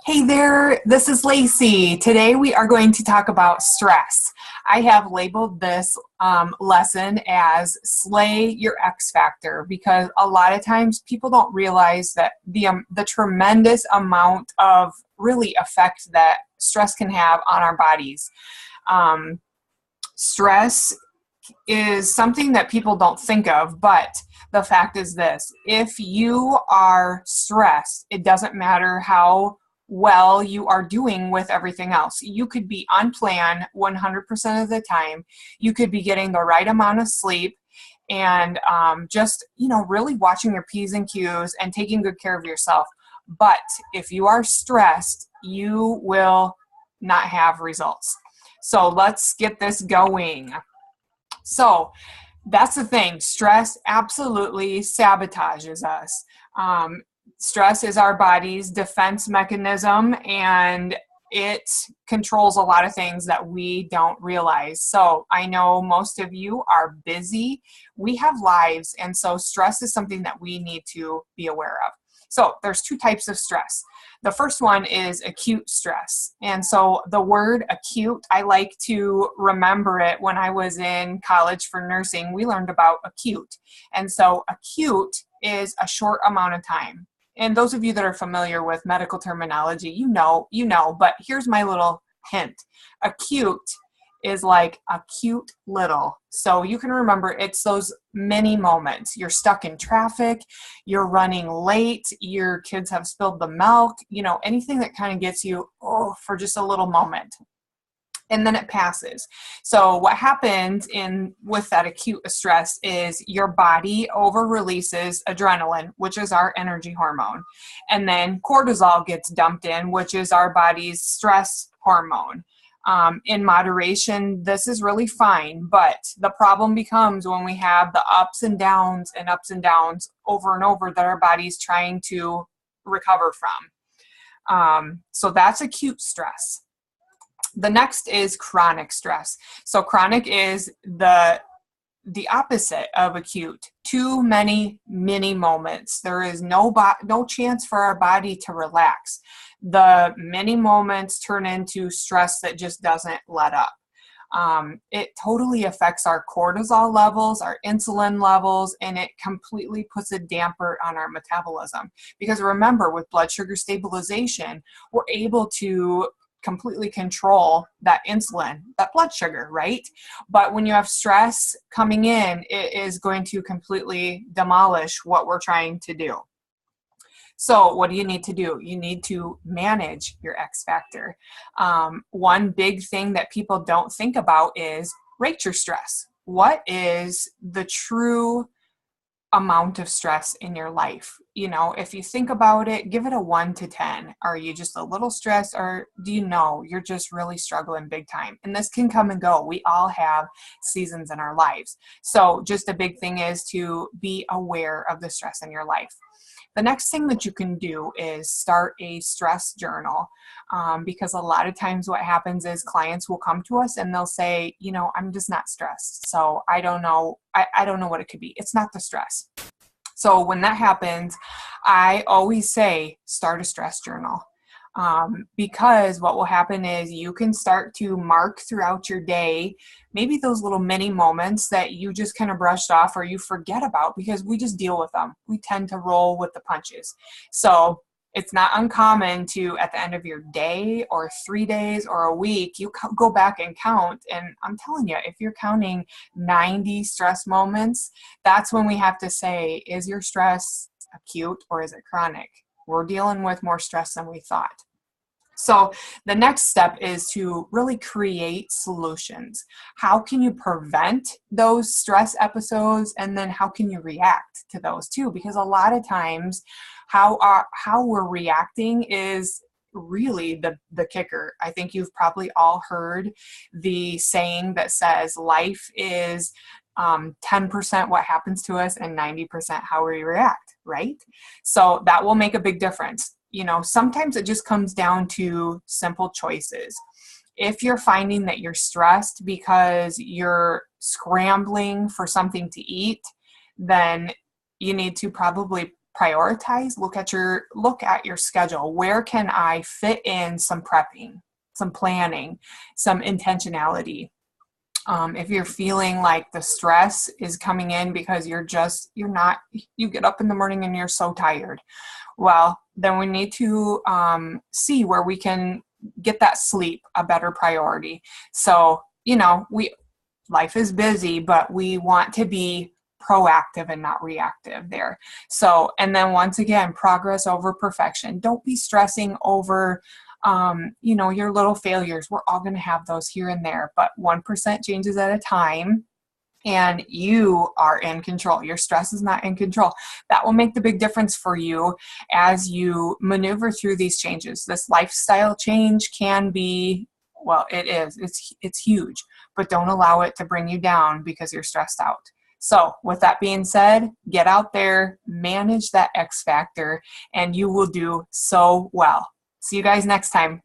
Hey there, this is Lacey. Today we are going to talk about stress. I have labeled this lesson as Slay Your X Factor because a lot of times people don't realize that the tremendous amount of really effect that stress can have on our bodies. Stress is something that people don't think of, but the fact is this: if you are stressed, it doesn't matter how well you are doing with everything else. You could be on plan 100% of the time. You could be getting the right amount of sleep and just, really watching your P's and Q's and taking good care of yourself. But if you are stressed, you will not have results. So let's get this going. So that's the thing. Stress absolutely sabotages us. Stress is our body's defense mechanism, and it controls a lot of things that we don't realize. So I know most of you are busy. We have lives, and so stress is something that we need to be aware of. So there's two types of stress. The first one is acute stress. And so the word acute, I like to remember it when I was in college for nursing. We learned about acute. And so acute is a short amount of time. And those of you that are familiar with medical terminology, you know, but here's my little hint. Acute is like a cute little. So you can remember it's those many moments. You're stuck in traffic, you're running late, your kids have spilled the milk, anything that kind of gets you for just a little moment. And then it passes. So what happens with that acute stress is your body over releases adrenaline, which is our energy hormone. And then cortisol gets dumped in, which is our body's stress hormone. In moderation, this is really fine, but the problem becomes when we have the ups and downs over and over that our body's trying to recover from. So that's acute stress. The next is chronic stress. So chronic is the opposite of acute. Too many mini moments. There is no chance for our body to relax. The many moments turn into stress that just doesn't let up. It totally affects our cortisol levels, our insulin levels, and it completely puts a damper on our metabolism. Because remember, with blood sugar stabilization, we're able to completely control that insulin, that blood sugar, right? But when you have stress coming in, it is going to completely demolish what we're trying to do. So what do you need to do? You need to manage your X factor. One big thing that people don't think about is rate your stress. What is the true amount of stress in your life? If you think about it, give it a 1 to 10. Are you just a little stressed, or do you know you're just really struggling big time? And this can come and go. We all have seasons in our lives. So just a big thing is to be aware of the stress in your life. The next thing that you can do is start a stress journal, because a lot of times what happens is clients will come to us and they'll say, I'm just not stressed. So I don't know. I don't know what it could be. It's not the stress. So when that happens, I always say, start a stress journal. Because what will happen is you can start to mark throughout your day, maybe those little mini moments that you just kind of brushed off or you forget about because we just deal with them. We tend to roll with the punches. So it's not uncommon to, at the end of your day or 3 days or a week, you go back and count. And I'm telling you, if you're counting 90 stress moments, that's when we have to say, is your stress acute or is it chronic? We're dealing with more stress than we thought. So the next step is to really create solutions. How can you prevent those stress episodes? And then how can you react to those too? Because a lot of times how we're reacting is really the kicker. I think you've probably all heard the saying that says life is 10% what happens to us and 90% how we react, right? So that will make a big difference. Sometimes it just comes down to simple choices. If you're finding that you're stressed because you're scrambling for something to eat, then you need to probably prioritize, look at your schedule. Where can I fit in some prepping, some planning, some intentionality? If you're feeling like the stress is coming in because you get up in the morning and you're so tired, well, then we need to see where we can get that sleep a better priority. So, life is busy, but we want to be proactive and not reactive there. So, and then once again, progress over perfection. Don't be stressing over your little failures. We're all going to have those here and there, but 1% changes at a time, and you are in control. Your stress is not in control. That will make the big difference for you as you maneuver through these changes. This lifestyle change can be, well, it is. It's huge, but don't allow it to bring you down because you're stressed out. So with that being said, get out there, manage that X factor, and you will do so well. See you guys next time.